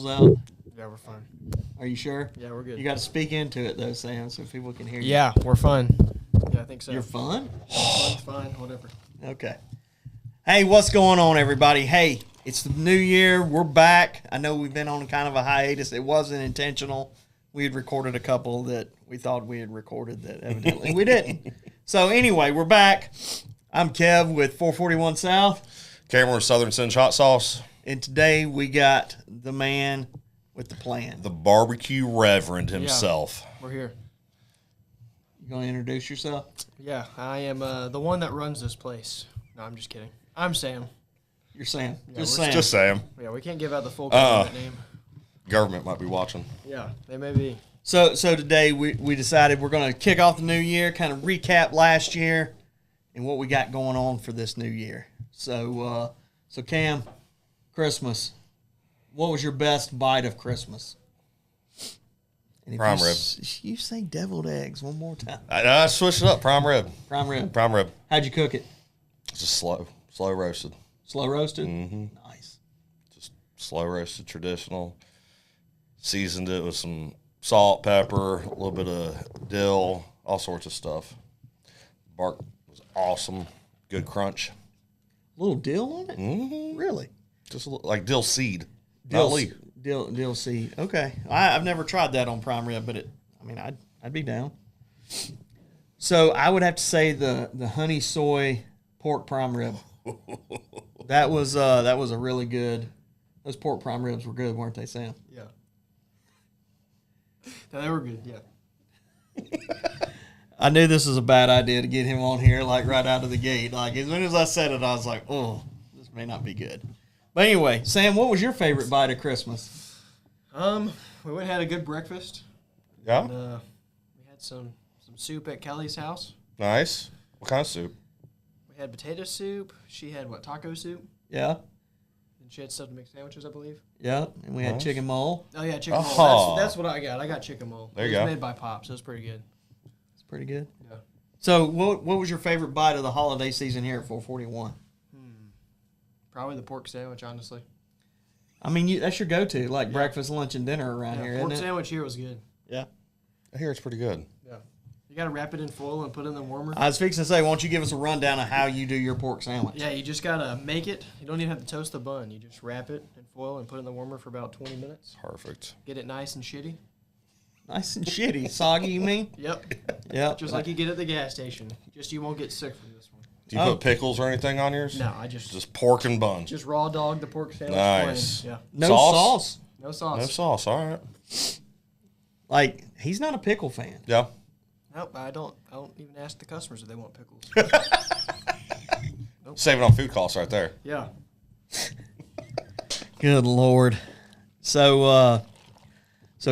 out? Yeah, we're fine. Are you sure? Yeah, we're good. You got to speak into it though, Sam, so people can hear you. Yeah, we're fine. Yeah, I think so. You're fun? Fun's fine, whatever. Okay. Hey, what's going on, everybody? Hey, it's the new year. We're back. I know we've been on kind of a hiatus. It wasn't intentional. We had recorded a couple that we thought we had recorded that evidently we didn't. So anyway, we're back. I'm Kev with 441 South. Cameron Southern Singe Hot Sauce. And today we got the man with the plan. The barbecue reverend himself. We're here. You going to introduce yourself? Yeah, I am the one that runs this place. No, I'm just kidding. I'm Sam. You're Sam. Yeah, Just we're Sam. Just Sam. Yeah, we can't give out the full government name. Government might be watching. Yeah, they may be. So today we decided we're going to kick off the new year, kind of recap last year and what we got going on for this new year. So Cam, Christmas. What was your best bite of Christmas? And if Prime you rib. You say deviled eggs one more time. I switched it up. Prime rib. Prime rib. Prime rib. How'd you cook it? Just slow roasted. Slow roasted? Mm-hmm. Nice. Just slow roasted, traditional. Seasoned it with some salt, pepper, a little bit of dill, all sorts of stuff. Bark was awesome. Good crunch. A little dill on it? Mm-hmm. Really? Just a little, like dill seed. Not leaf. Dill seed. Okay. I've never tried that on prime rib, but I'd be down. So I would have to say the honey soy pork prime rib. That was a really good. Those pork prime ribs were good, weren't they, Sam? Yeah. No, they were good, yeah. I knew this was a bad idea to get him on here like right out of the gate. Like as soon as I said it, I was like, oh, this may not be good. But anyway, Sam, what was your favorite bite of Christmas? We went and had a good breakfast. Yeah. And, we had some soup at Kelly's house. Nice. What kind of soup? We had potato soup. She had, taco soup? Yeah. And she had stuff to make sandwiches, I believe. Yeah. And we had Nice. chicken mole. Oh, yeah, chicken Oh. mole. That's what I got. I got chicken mole. There you It was go. made by Pops. It was pretty good. It's pretty good. Yeah. So what was your favorite bite of the holiday season here at 441? Probably the pork sandwich, honestly. I mean, that's your go-to, like breakfast, lunch, and dinner around here, Pork isn't it? sandwich here was good. Yeah. I hear it's pretty good. Yeah. You got to wrap it in foil and put it in the warmer. I was fixing to say, why don't you give us a rundown of how you do your pork sandwich? Yeah, you just got to make it. You don't even have to toast the bun. You just wrap it in foil and put it in the warmer for about 20 minutes. Perfect. Get it nice and shitty. Nice and shitty. Soggy, you mean? Yep. Yeah. Just like you get at the gas station. Just you won't get sick from this one. Do you put pickles or anything on yours? No, I just Just pork and buns. just raw dog the pork sandwich. Nice. Plain. Yeah. No Sauce? sauce. No sauce. No sauce. All right. Like, he's not a pickle fan. Yeah. Nope, I don't even ask the customers if they want pickles. Saving on food costs right there. Yeah. Good Lord. So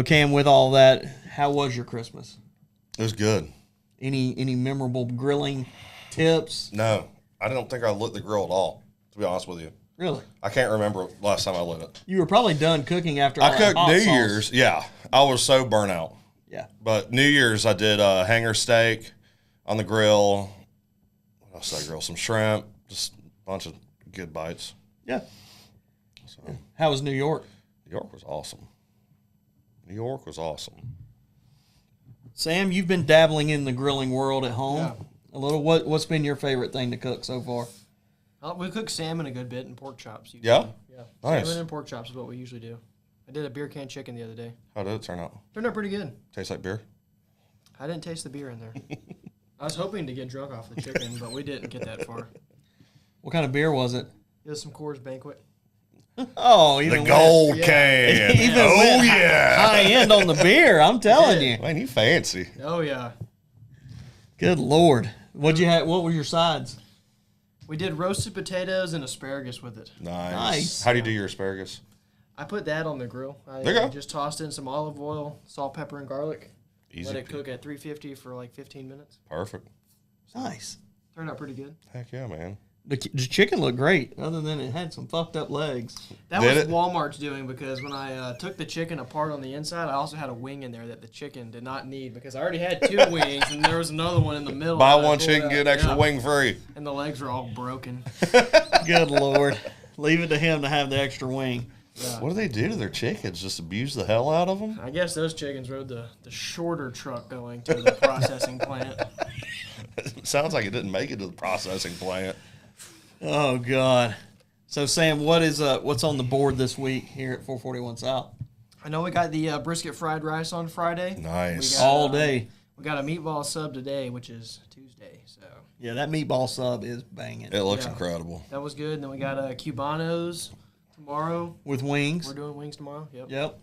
Cam, with all that, how was your Christmas? It was good. Any memorable grilling tips? No, I don't think I lit the grill at all, to be honest with you. Really? I can't remember last time I lit it. You were probably done cooking after all I that cooked hot New sauce. Year's. Yeah. I was so burnt out. Yeah. But New Year's, I did hanger steak on the grill. What else did I grill? Some shrimp. Just a bunch of good bites. Yeah. So, How was New York? New York was awesome. New York was awesome. Sam, you've been dabbling in the grilling world at home. Yeah. A little. What's been your favorite thing to cook so far? We cook salmon a good bit and pork chops. Usually. Yeah? Yeah. Nice. Salmon and pork chops is what we usually do. I did a beer can chicken the other day. How did it turn out? Turned out pretty good. Tastes like beer? I didn't taste the beer in there. I was hoping to get drunk off the chicken, but we didn't get that far. What kind of beer was it? It was some Coors Banquet. Oh, The even gold Yeah. can. Even Oh, went yeah. high end on the beer. I'm telling you. Man, you fancy. Oh, yeah. Good Lord. What'd you have? What were your sides? We did roasted potatoes and asparagus with it. Nice. How do you do your asparagus? I put that on the grill. I There you go. just tossed in some olive oil, salt, pepper, and garlic. Easy. Let it cook at 350 for like 15 minutes. Perfect. Nice. Turned out pretty good. Heck yeah, man. The chicken looked great, other than it had some fucked up legs. That Did was it? Walmart's doing because when I took the chicken apart on the inside, I also had a wing in there that the chicken did not need because I already had 2 wings and there was another one in the middle. Buy that I one pulled chicken, out. get an extra Yeah. wing free. And the legs were all broken. Good Lord. Leave it to him to have the extra wing. Yeah. What do they do to their chickens? Just abuse the hell out of them? I guess those chickens rode the shorter truck going to the processing plant. Sounds like it didn't make it to the processing plant. Oh God. So Sam, what's on the board this week here at 441 South? I know we got the brisket fried rice on Friday. Nice. All day. We got a meatball sub today, which is Tuesday. So Yeah, that meatball sub is banging. It looks incredible. that was good. And then we got Cubanos tomorrow. With wings. We're doing wings tomorrow. Yep. Yep.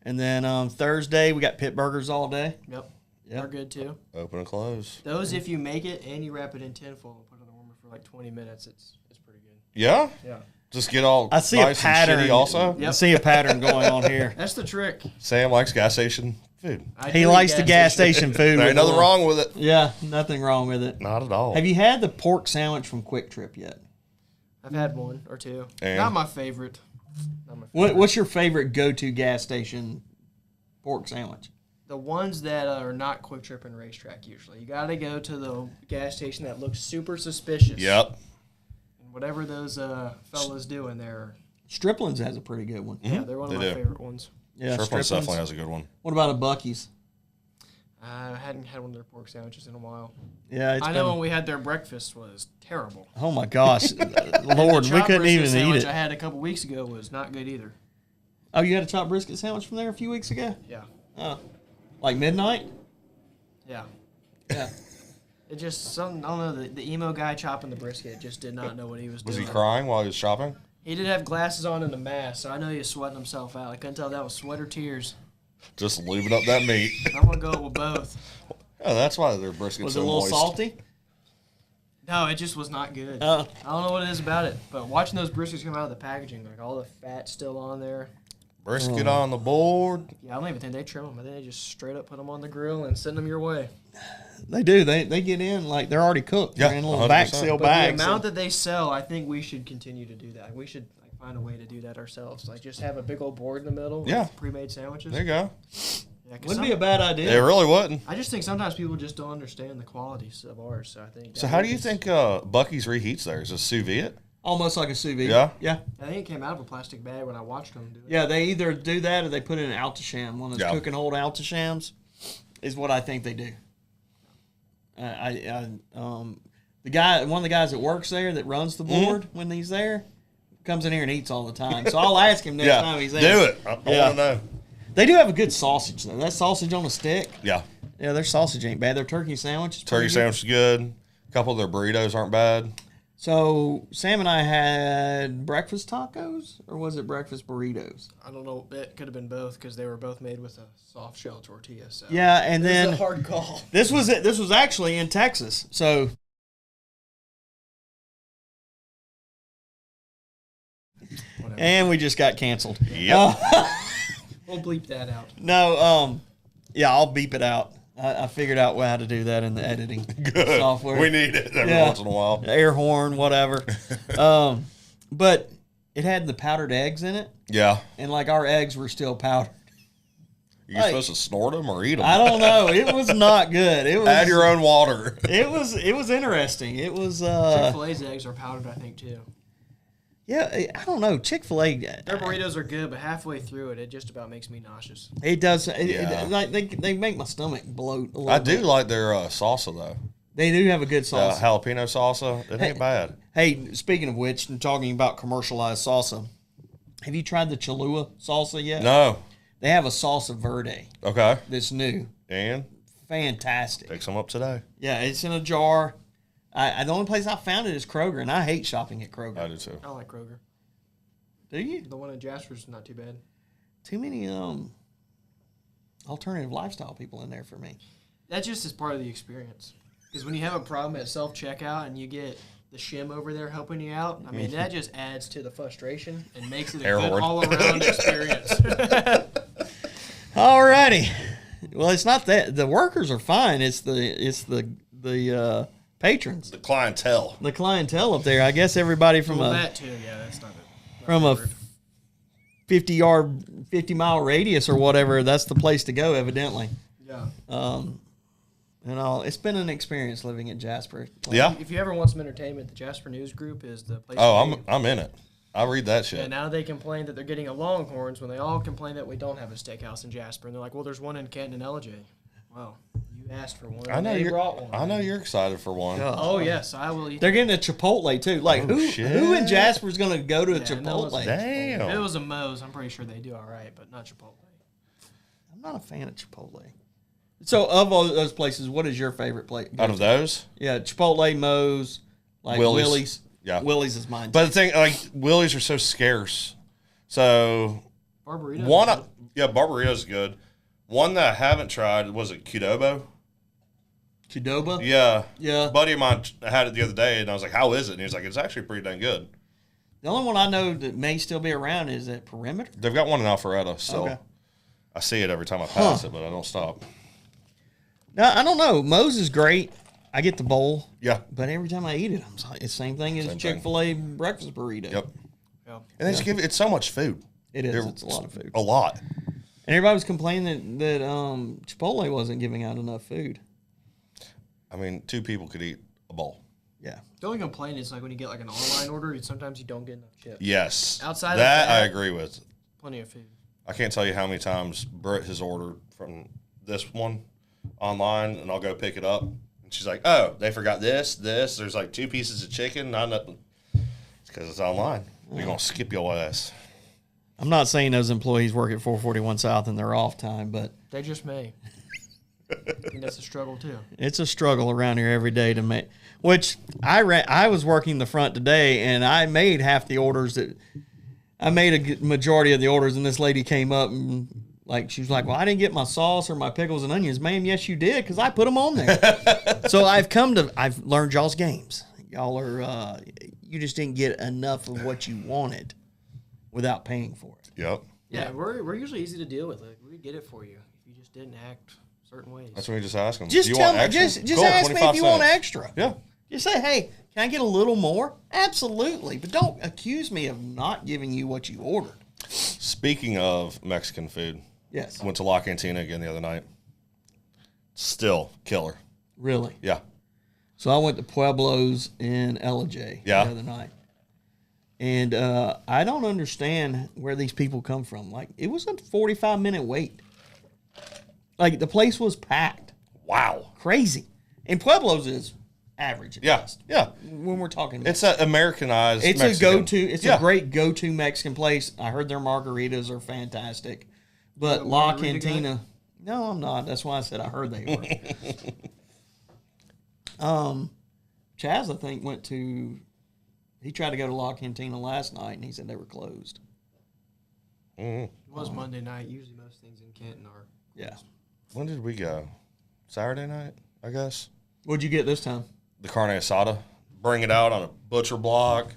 And then Thursday we got pit burgers all day. Yep. Yep. They're good too. Open and close. Those, if you make it and you wrap it in tinfoil and put it on the warmer for like 20 minutes, it's pretty good. Yeah? Yeah. Just get all I see nice a pattern. and shitty also? I see a pattern going on here. That's the trick. Sam likes gas station food. He likes the gas station food. There ain't nothing wrong with it. Yeah, nothing wrong with it. Not at all. Have you had the pork sandwich from Quick Trip yet? I've had one or two. And? Not my favorite. Not my favorite. What's your favorite go-to gas station pork sandwich? The ones that are not Quick Trip and Racetrack usually. You got to go to the gas station that looks super suspicious. Yep. And whatever those fellas do in there. Stripling's has a pretty good one. Yeah, they're one of They my do. favorite ones. Yeah, Stripling's Stripling's. definitely has a good one. What about a Buc-ee's? I hadn't had one of their pork sandwiches in a while. Yeah, it's I know when we had their breakfast was terrible. Oh my gosh, Lord, The we chopped couldn't brisket even eat sandwich it. I had a couple weeks ago was not good either. Oh, you had a chopped brisket sandwich from there a few weeks ago? Yeah. Oh, like midnight? Yeah. Yeah. It just, I don't know, the emo guy chopping the brisket just did not know what he was Was doing. he crying while he was shopping? He did have glasses on and a mask, so I know he was sweating himself out. I couldn't tell if that was sweat or tears. Just lubing up that meat. I'm going to go with both. Oh, that's why their brisket's Was it so a little moist. salty? No, it just was not good. Oh. I don't know what it is about it, but watching those briskets come out of the packaging, like all the fat still on there. Brisket on the board. Yeah, I don't even think they trim them. I think they just straight up put them on the grill and send them your way. They do. They get in like they're already cooked. Yeah, They're in little 100%. back seal But bags. the amount that they sell, I think we should continue to do that. We should find a way to do that ourselves. Like just have a big old board in the middle Yeah. with pre-made sandwiches. There you go. Yeah, 'cause Wouldn't be a bad It idea. really wouldn't. I just think sometimes people just don't understand the qualities of ours. So I think. So how do you think Bucky's reheats theirs? Is sous vide? Almost like a sous vide. Yeah? Yeah. I think it came out of a plastic bag when I watched them do it. Yeah, they either do that or they put it in an Altasham. One of those Yeah. cook and hold Altashams is what I think they do. The guy, one of the guys that works there that runs the board when he's there, comes in here and eats all the time. So I'll ask him next time he's there. Do it. I want to know. They do have a good sausage though. That sausage on a stick. Yeah. Yeah, their sausage ain't bad. Their turkey sandwich. Is Turkey pretty good. sandwich is good. A couple of their burritos aren't bad. So Sam and I had breakfast tacos, or was it breakfast burritos? I don't know. It could have been both because they were both made with a soft shell tortilla. So Yeah, and it's a then hard call. this was it. This was actually in Texas. So Whatever. and we just got canceled. Yep. We'll bleep that out. No, yeah, I'll beep it out. I figured out how to do that in the editing Good. software. We need it every Yeah. once in a while. Air horn, whatever. But it had the powdered eggs in it, Yeah. and like our eggs were still powdered. You Like- supposed to snort them or eat them? I don't know. It was not good. It was. Add your own water. It was interesting. It was. Chick-fil-A's eggs are powdered, I think, too. Yeah, I don't know. Chick-fil-A. Their burritos are good, but halfway through it, it just about makes me nauseous. It does. Yeah. Like they make my stomach bloat a little I do bit. like their salsa though. They do have a good sauce. Jalapeno salsa. It ain't bad. Hey, speaking of which, and talking about commercialized salsa, have you tried the Cholula salsa yet? No. They have a salsa verde Okay. that's new. And Fantastic. pick some up today. Yeah, it's in a jar. The only place I found it is Kroger, and I hate shopping at Kroger. I do too. I like Kroger. Do you? The one in Jasper's not too bad. Too many alternative lifestyle people in there for me. That just is part of the experience. Because when you have a problem at self-checkout and you get the shim over there helping you out, I mean, that just adds to the frustration and makes it a Air good horn. all-around experience. Alrighty. Well, it's not that the workers are fine. It's the patrons, The clientele. the clientele up there. I guess everybody from Well, a that too, yeah, that's not from a a word. 50-mile radius or whatever. That's the place to go, evidently. Yeah. And all. It's been an experience living at Jasper. Yeah. If you ever want some entertainment, the Jasper News Group is the place. Oh, to be. I'm in it. I read that shit. Yeah, now they complain that they're getting a Longhorns when they all complain that we don't have a steakhouse in Jasper. And they're like, well, there's one in Canton and LJ. Well, you asked for one. I know they brought one. I know you're excited for one. Oh, yes, I will eat. They're getting a Chipotle too. Like who in Jasper's gonna go to a Chipotle? Damn. If it was a Moe's, I'm pretty sure they do all right, but not Chipotle. I'm not a fan of Chipotle. So of all those places, what is your favorite place? Out of those? Yeah, Chipotle, Moe's, like Willie's. Yeah. Willie's is mine. But the thing, like, Willie's are so scarce. So Barbarita. Barbarita's good. One that I haven't tried, was it Qdoba? Qdoba? Yeah. Yeah. A buddy of mine had it the other day, and I was like, how is it? And he was like, it's actually pretty dang good. The only one I know that may still be around is at Perimeter. They've got one in Alpharetta, so Okay. I see it every time I pass it, but I don't stop. No, I don't know. Moe's is great. I get the bowl. Yeah. But every time I eat it, I'm like, it's the same thing as Same thing. Chick-fil-A breakfast burrito. Yep. Yeah. And they just give it's so much food. It is. It's a lot of food. A lot. And everybody was complaining that Chipotle wasn't giving out enough food. I mean, 2 people could eat a bowl. Yeah. The only complaint is like when you get like an online order, sometimes you don't get enough chips. Yes. Outside of that, I that- agree with. Plenty of food. I can't tell you how many times Britt has ordered from this one online, and I'll go pick it up. And she's like, oh, they forgot this. There's like 2 pieces of chicken, not nothing. It's because it's online. They're going to skip your ass. I'm not saying those employees work at 441 South in their off time, but They just may. I think that's a struggle too. it's a struggle around here every day to make. Which I was working the front today, and I made half the orders that I made a majority of the orders, and this lady came up and like she was like, "Well, I didn't get my sauce or my pickles and onions, ma'am." Yes, you did, because I put them on there. So I've learned y'all's games. Y'all are you just didn't get enough of what you wanted without paying for it. Yep. Yeah, we're usually easy to deal with. Like we get it for you if you just didn't act certain ways. That's when you just ask them. Just Do you tell want me, extra? just Cool, ask me if 25 you want cents. extra. Yeah. Just say, hey, can I get a little more? Absolutely. But don't accuse me of not giving you what you ordered. Speaking of Mexican food, Yes. I went to La Cantina again the other night. Still killer. Really? Yeah. So I went to Pueblo's in LJ Yeah. the other night. And I don't understand where these people come from. Like, it was a 45-minute wait. Like, the place was packed. Wow. Crazy. And Pueblo's is average at Yeah. best. Yeah. When we're talking It's an Americanized It's Mexican. a go-to. It's a great go-to Mexican place. I heard their margaritas are fantastic, but a La margarita guy? Cantina. No, I'm not. That's why I said I heard they were. Chaz, I think, went to. He tried to go to La Cantina last night, and he said they were closed. Mhm. It was Monday night. Usually most things in Canton are. Yeah. When did we go? Saturday night, I guess. What'd you get this time? The carne asada. Bring it out on a butcher block.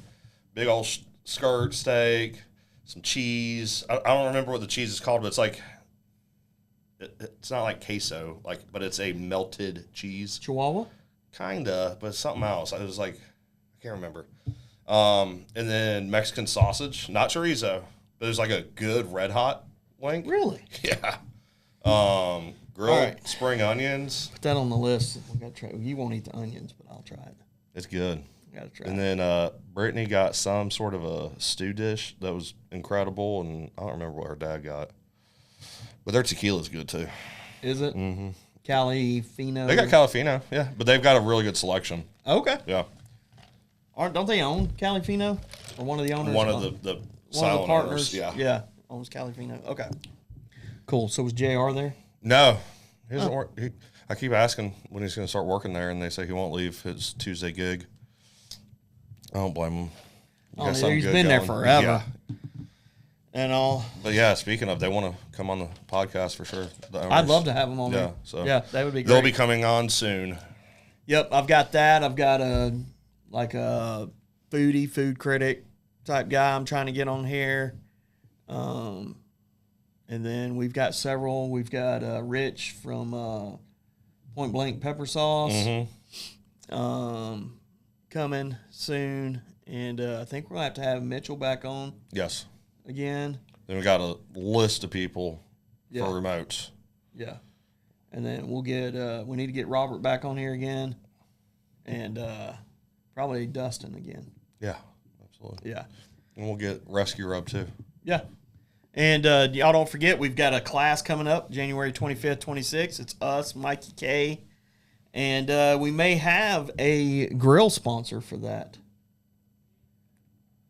Big old skirt steak. Some cheese. I don't remember what the cheese is called, but it's like it's not like queso, but it's a melted cheese. Chihuahua. Kinda, but it's something else. I was like, I can't remember. And then Mexican sausage, not chorizo, but there's like a good red hot link. Really? Yeah. Grilled right. spring onions. Put that on the list. We got to try. You won't eat the onions, but I'll try it. It's good. Got to try. And it. then Brittany got some sort of a stew dish that was incredible, and I don't remember what her dad got. But their tequila's good too. Is it? Mm-hmm. Califino. They got Califino, yeah, but they've got a really good selection. Okay. Yeah. Don't they own Califino? Or one of the owners? One of the one of the silent partners. owners, yeah. Owns Califino. Okay. Cool. So was JR there? No. I keep asking when he's going to start working there, and they say he won't leave his Tuesday gig. I don't blame him. Oh, he's been there forever. Yeah. And all. But yeah, speaking of, they want to come on the podcast for sure. I'd love to have them on there. Yeah, so yeah, that would be great. They'll be coming on soon. Yep, I've got that. I've got a food critic type guy I'm trying to get on here. And then we've got several. We've got Rich from Point Blank Pepper Sauce coming soon. And I think we're going to have Mitchell back on Yes. again. Then we got a list of people Yeah. for remotes. Yeah. And then we'll get we need to get Robert back on here again. And probably Dustin again. Yeah, absolutely. Yeah. And we'll get rescue rub too. Yeah. And y'all don't forget, we've got a class coming up January 25th, 26th. It's us, Mikey K. And we may have a grill sponsor for that.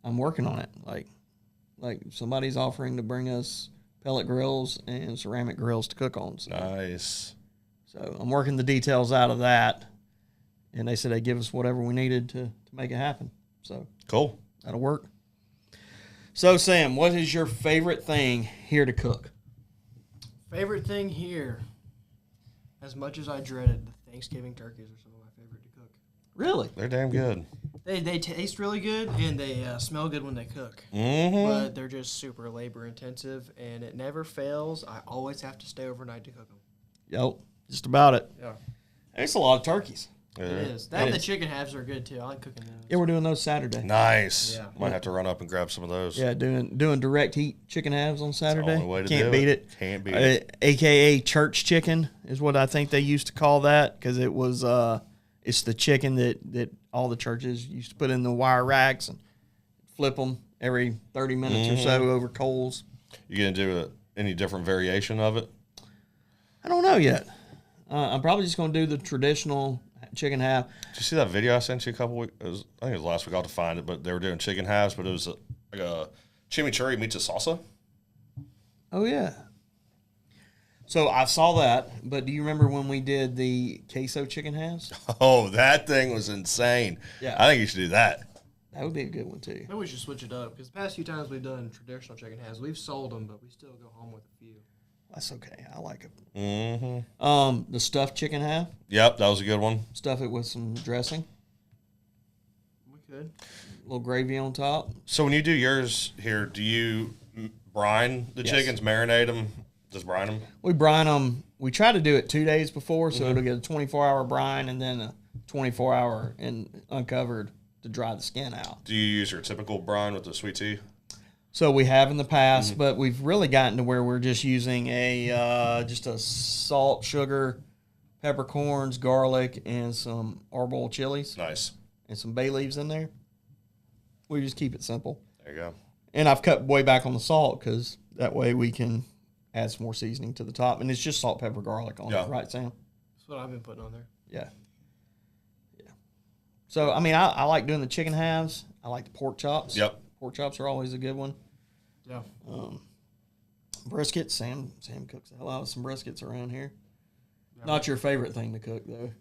I'm working on it. Like somebody's offering to bring us pellet grills and ceramic grills to cook on. So. Nice. So I'm working the details out of that. And they said they'd give us whatever we needed to make it happen. So Cool. that'll work. So, Sam, what is your favorite thing here to cook? Favorite thing here, as much as I dreaded, the Thanksgiving turkeys are some of my favorite to cook. Really? They're damn good. They taste really good, and they smell good when they cook. Mm-hmm. But they're just super labor intensive, and it never fails. I always have to stay overnight to cook them. Yep, just about it. Yeah. It's a lot of turkeys. It is. That and the chicken halves are good, too. I like cooking those. Yeah, we're doing those Saturday. Nice. Yeah. Might have to run up and grab some of those. Yeah, doing direct heat chicken halves on Saturday. only way to Can't do beat it. it. Can't beat it. AKA church chicken is what I think they used to call that because it was it's the chicken that all the churches used to put in the wire racks and flip them every 30 minutes or so over coals. You gonna do any different variation of it? I don't know yet. I'm probably just going to do the traditional chicken half. Did you see that video I sent you a couple weeks? I think it was last week. I'll have to find it, but they were doing chicken halves, but it was like a chimichurri meets a salsa. Oh, yeah. So I saw that, but do you remember when we did the queso chicken halves? Oh, that thing was insane. Yeah. I think you should do that. That would be a good one, too. Maybe we should switch it up, because the past few times we've done traditional chicken halves, we've sold them, but we still go home with a few. That's okay. I like it. Mm-hmm. The stuffed chicken half, Yep, that was a good one. stuff it with some dressing, We could. a little gravy on top. So when you do yours here, do you brine the Yes. chickens, marinate them, just brine them? We brine them. We try to do it 2 days before, so it'll get a 24-hour brine and then a 24-hour and uncovered to dry the skin out. Do you use your typical brine with the sweet tea? So we have in the past, but we've really gotten to where we're just using just a salt, sugar, peppercorns, garlic, and some arbol chilies Nice. and some bay leaves in there. We just keep it simple. There you go. And I've cut way back on the salt because that way we can add some more seasoning to the top. And it's just salt, pepper, garlic on it, right, Sam? That's what I've been putting on there. Yeah. Yeah. So, I mean, I like doing the chicken halves. I like the pork chops. Yep. Pork chops are always a good one. Yeah. Briskets. Sam cooks the hell out of some briskets around here. Not your favorite thing to cook, though.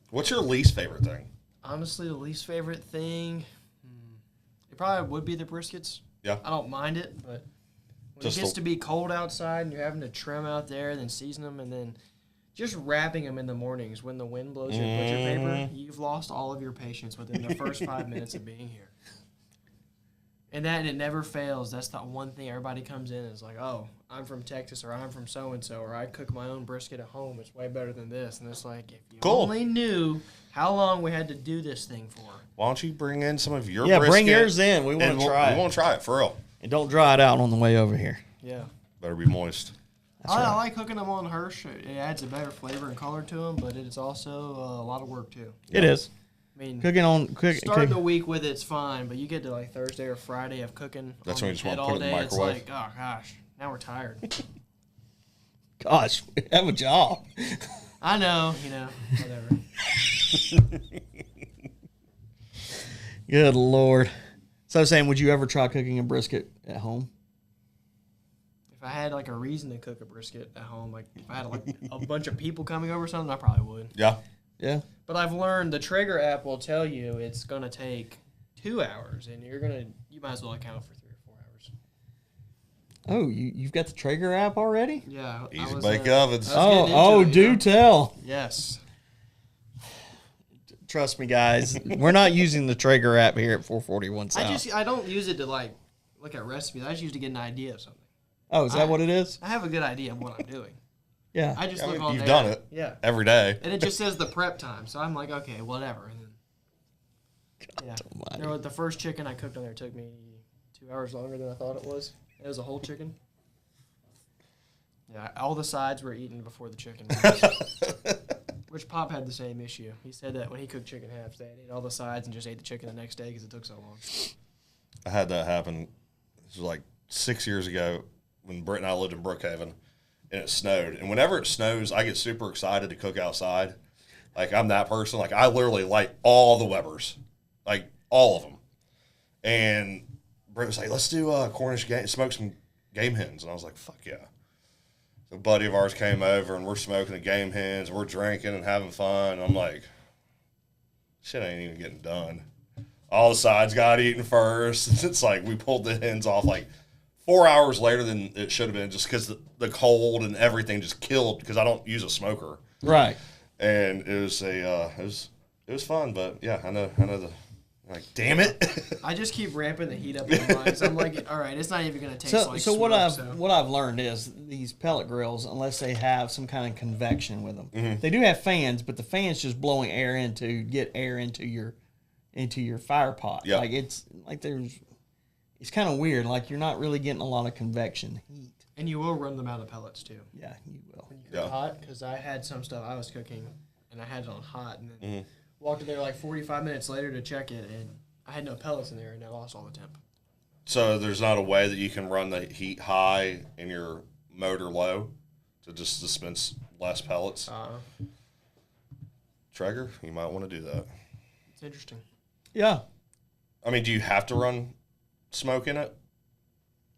What's your least favorite thing? Honestly, the least favorite thing, it probably would be the briskets. Yeah. I don't mind it, but when Just it gets to be cold outside and you're having to trim out there and then season them and then just wrapping them in the mornings when the wind blows your butcher paper, you've lost all of your patience within the first 5 minutes of being here. And it never fails. That's the one thing everybody comes in and is like, oh, I'm from Texas or I'm from so-and-so or I cook my own brisket at home. It's way better than this. And it's like, if you only knew how long we had to do this thing for. Why don't you bring in some of your Yeah, brisket? bring yours in. We want to try We it. want to try it, for real. And don't dry it out on the way over here. Yeah. Better be moist. I like cooking them on Hirsch. It adds a better flavor and color to them, but it's also a lot of work, too. It is. I mean, cook. starting the week with it's fine, but you get to like Thursday or Friday of cooking. That's on when you just the want to all put it in day. the It's microwave. like, oh gosh, now we're tired. Gosh, have a job. I know, whatever. Good Lord. So, Sam, would you ever try cooking a brisket at home? If I had like a reason to cook a brisket at home, like if I had like a bunch of people coming over or something, I probably would. Yeah. Yeah. But I've learned the Traeger app will tell you it's gonna take 2 hours, and you might as well account for 3 or 4 hours. Oh, you've got the Traeger app already? Yeah. Easy bake ovens. Do tell. Yes. Trust me, guys. We're not using the Traeger app here at 441 South. I don't use it to like look at recipes. I just use it to get an idea of something. Oh, is that what it is? I have a good idea of what I'm doing. Yeah. I just I look mean, on you've there. done it. Yeah. Every day. And it just says the prep time. So I'm like, okay, whatever. And then, the first chicken I cooked on there took me 2 hours longer than I thought it was. It was a whole chicken. Yeah, all the sides were eaten before the chicken. Which Pop had the same issue. He said that when he cooked chicken halves, they ate all the sides and just ate the chicken the next day because it took so long. I had that happen. This was like 6 years ago when Britt and I lived in Brookhaven, and it snowed. And whenever it snows, I get super excited to cook outside. Like, I'm that person. Like, I literally light all the Webers, like all of them. And Britt was like, let's do Cornish game, smoke some game hens. And I was like, fuck yeah. So a buddy of ours came over, and we're smoking the game hens, and we're drinking and having fun. And I'm like, shit ain't even getting done. All the sides got eaten first. It's like we pulled the hens off like 4 hours later than it should have been, just because the cold and everything just killed, because I don't use a smoker. Right. And it was it was fun, but yeah, I know the, like, damn it. I just keep ramping the heat up in mine. So I'm like, all right, it's not even gonna taste like so smoke. what I've learned is these pellet grills, unless they have some kind of convection with them, Mm-hmm. they do have fans, but the fan's just blowing air get air into your fire pot. Yeah. Like it's kind of weird. Like you're not really getting a lot of convection heat. And you will run them out of pellets too. Yeah, you will. When you cook hot, because I had some stuff I was cooking, and I had it on hot, and then walked in there like 45 minutes later to check it, and I had no pellets in there, and I lost all the temp. So there's not a way that you can run the heat high and your motor low to just dispense less pellets? Traeger, you might want to do that. It's interesting. Yeah. I mean, do you have to run smoke in it?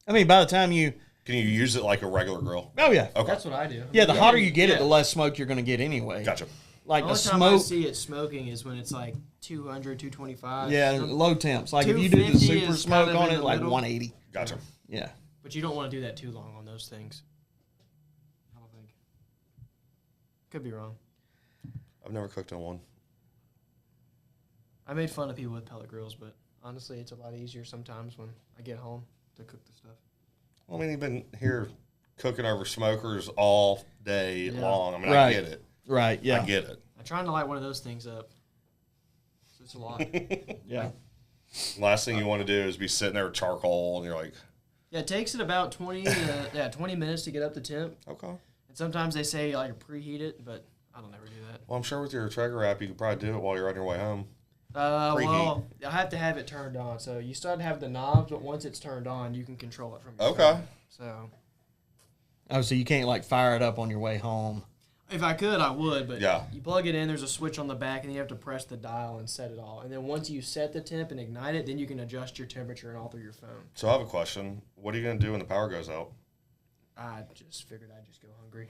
I mean, by the time you... Can you use it like a regular grill? Oh, yeah. Okay. That's what I do. Yeah, the hotter you get it, the less smoke you're going to get anyway. Gotcha. Like The a only time I smoke... see it smoking is when it's like 200, 225. Yeah, low temps. Like if you do the 250 super is smoke kind of on in it, the like middle. 180. Gotcha. Yeah. But you don't want to do that too long on those things. I don't think. Could be wrong. I've never cooked on one. I made fun of people with pellet grills, but honestly, it's a lot easier sometimes when I get home to cook the stuff. Well, I mean, you've been here cooking over smokers all day long. I mean, Right. I get it. Right, yeah. I get it. I'm trying to light one of those things up. So it's a lot. Yeah. Last thing you want to do is be sitting there with charcoal, and you're like, Yeah, it takes it about 20 minutes to get up the temp. okay. And sometimes they say like preheat it, but I don't ever do that. Well, I'm sure with your Traeger app, you could probably do it while you're on your way home. Well, I have to have it turned on. So you start to have the knobs, but once it's turned on, you can control it from your Okay. phone. So Oh, so you can't like fire it up on your way home. if I could, I would, but Yeah. you plug it in, there's a switch on the back, and you have to press the dial and set it all. And then once you set the temp and ignite it, then you can adjust your temperature and all through your phone. So I have a question. What are you going to do when the power goes out? I just figured I'd just go hungry.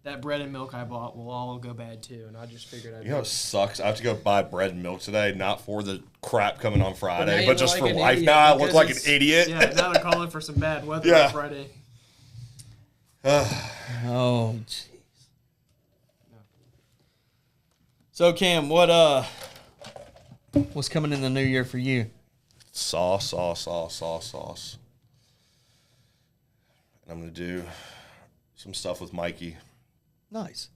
That bread and milk I bought will all go bad too, and I just figured I'd. You know, it sucks. I have to go buy bread and milk today, not for the crap coming on now Friday, you but look just like for an life. idiot Now I look because like an it's- idiot. Yeah, now they're calling for some bad weather Yeah. on Friday. Oh, jeez. So Cam, what's coming in the new year for you? Sauce. And I'm going to do some stuff with Mikey. Nice.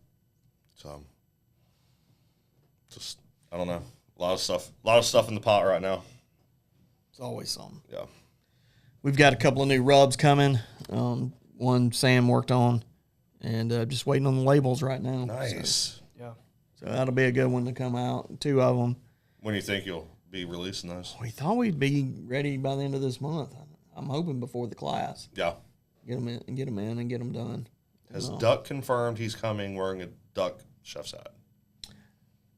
So, just, I don't know. A lot of stuff in the pot right now. It's always something. Yeah. We've got a couple of new rubs coming. One Sam worked on, and just waiting on the labels right now. Nice. Yeah. So that'll be a good one to come out. 2 of them. When do you think you'll be releasing those? We thought we'd be ready by the end of this month. I'm hoping before the class. Yeah. Get them in and get them done. Has Duck confirmed he's coming wearing a Duck chef's hat?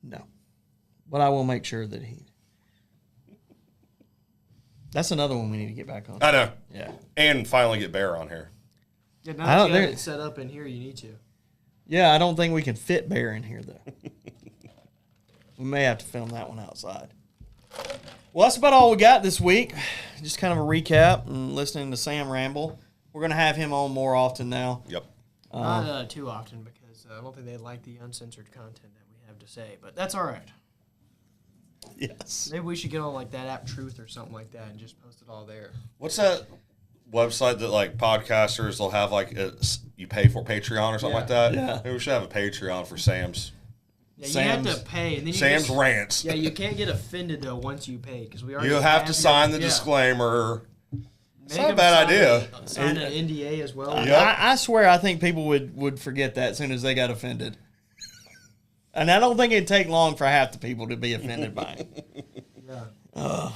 No. But I will make sure that he... That's another one we need to get back on. I know. Yeah. And finally get Bear on here. Yeah, I now don't- that you have there- it set up in here, you need to. Yeah, I don't think we can fit Bear in here, though. We may have to film that one outside. Well, that's about all we got this week. Just kind of a recap and listening to Sam ramble. We're going to have him on more often now. Yep. Not too often because I don't think they like the uncensored content that we have to say, but that's all right. Yes. Maybe we should get on like that app Truth or something like that and just post it all there. What's that website that like podcasters will have like you pay for Patreon or something like that? Yeah. Maybe we should have a Patreon for Sam's Yeah, you have Sam's- to pay, and then you Sam's just, rants. Yeah, you can't get offended though once you pay because we already You have to sign the yeah. disclaimer. It's Make not a them bad sign idea. Sign an NDA as well. Yep. I swear I think people would forget that as soon as they got offended. And I don't think it'd take long for half the people to be offended by it. Yeah.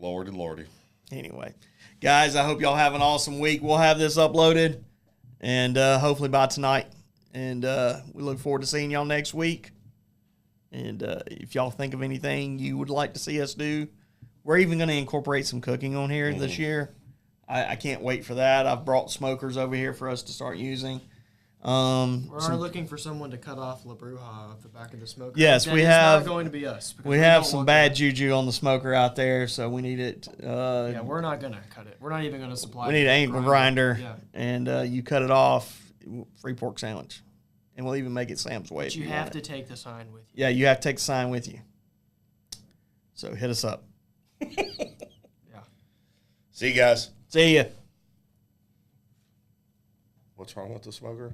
Lordy. Anyway, guys, I hope y'all have an awesome week. We'll have this uploaded, and hopefully by tonight. And we look forward to seeing y'all next week. And if y'all think of anything you would like to see us do, we're even going to incorporate some cooking on here this year. I can't wait for that. I've brought smokers over here for us to start using. We are looking for someone to cut off La Bruja off the back of the smoker. Yes, we It's have. not going to be us. We have some bad juju on the smoker out there, so we need it. Yeah, we're not going to cut it. We're not even going to supply. We need an angle grinder, Yeah. and you cut it off. Free pork sandwich, and we'll even make it Sam's way. But you have to take the sign with you. Yeah, you have to take the sign with you. So hit us up. Yeah. See you guys. See ya. What's wrong with the smoker?